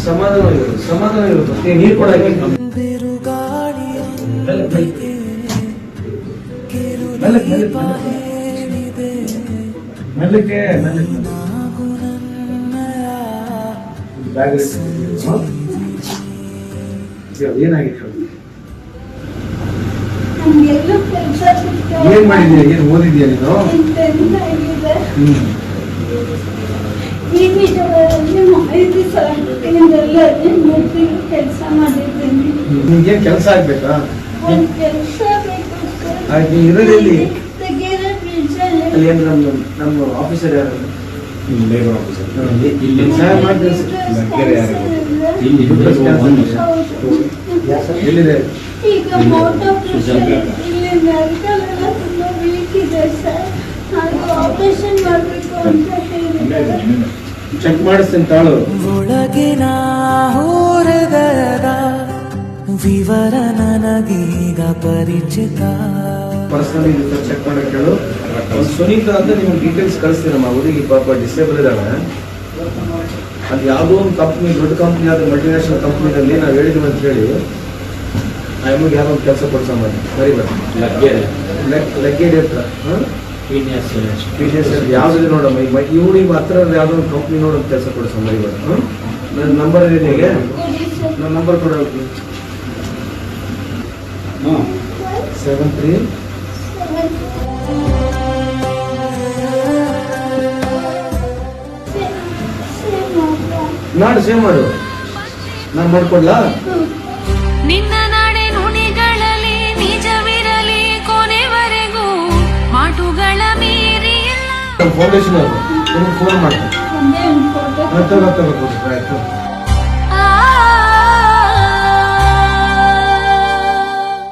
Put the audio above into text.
ಸಮಾಧಾನ ಇರುತ್ತೆ ನೀರು ಕೊಡಾಗಿ ಮೆಲ್ಲಕ್ಕೆ ಏನಾಗಿತ್ತು ಏನ್ ಮಾಡಿದ್ಯಾ ಏನ್ ಓದಿದ್ಯಾ ನೀನು ಕೆಲಸ ಮಾಡಿದ್ದೀನಿ ನಿಮ್ಗೇನ್ ಕೆಲಸ ಆಗ್ಬೇಕಾ ಆಯ್ತು ಇರೋದಲ್ಲಿ ಅಲ್ಲಿ ಏನು ನಮ್ಮ ಆಫೀಸರ್ ಯಾರು ಲೇಬರ್ ಆಫೀಸರ್ ಇಲ್ಲಿ ಸಹಾಯ ಮಾಡ್ತೀವಿ ಎಲ್ಲಿದೆ ಈಗ ಇಲ್ಲಿ ನರ್ಕಲೆಲ್ಲ ತುಂಬಾ ವೀಕ್ ಇದೆ ಸರ್ ನಾನು ಆಪರೇಷನ್ ಮಾಡಬೇಕು ಅಂತ ಹೇಳಿದ್ದಾರೆ ಚೆಕ್ ಮಾಡಿಸ್ತೀನಿ ತಾಳು ಒಳಗಿನ ಹೃದಯದ ವಿವರ ನನಗೀಗ ಪರಿಚಿತ ಪರ್ಸನಲ್ ಇದು ಚೆಕ್ ಮಾಡಕ್ ಹೇಳು ಸುನೀತಾ ಅಂತ ನಿಮ್ಗೆ ಡೀಟೇಲ್ಸ್ ಕಳಿಸ್ತೀನಿ ನಮ್ಮ ಹುಡುಗಿ ಪಾಪ ಡಿಸೇಬಲ್ ಇದ್ದಾಳೆ ಅದು ಯಾವುದೋ ಒಂದು ಕಂಪ್ನಿ ದೊಡ್ಡ ಕಂಪ್ನಿ ಆದ ಮಲ್ಟಿನ್ಯಾಷನಲ್ ಕಂಪ್ನಿನಲ್ಲಿ ನಾವು ಹೇಳಿದ್ವಿ ಅಂತ ಹೇಳಿ ಆ ಎಮ್ಮಿಗೆ ಯಾರೋ ಒಂದು ಕೆಲಸ ಕೊಡ್ಸ ಮಾಡಿ ಬರೀಬೇಕು ಲಗ್ಗೇರಿ ಹತ್ರ ಯಾವ್ದು ನೋಡಮ್ಮ ಇವ್ರಿಗೆ ಮಾತ್ರ ಯಾವ್ದೋ ಒಂದು ಕಂಪ್ನಿ ನೋಡೋದು ಕೆಲಸ ಕೊಡ್ಸ ಬರೀಬೇಕು ನನ್ನ ನಂಬರ್ ಇದೆ ನಿಮಗೆ ನನ್ನ ನಂಬರ್ ಕೊಡ 73 ನಾಡು ಸೇವ್ ಮಾಡು ನಾನು ಮಾಡ್ಕೊಡ್ಲಾ ನಿನ್ನ ನಾಡೆ ನುಡಿಗಳಲ್ಲಿ ನಿಜವಿರಲಿ ಕೊನೆವರೆಗೂ ಮಾಟುಗಳ ಮೀರಿ ಫೌಂಡೇಶನ್ ಅವರು ಫೋನ್ ಮಾಡ್ತಾರೆ ಆಯ್ತು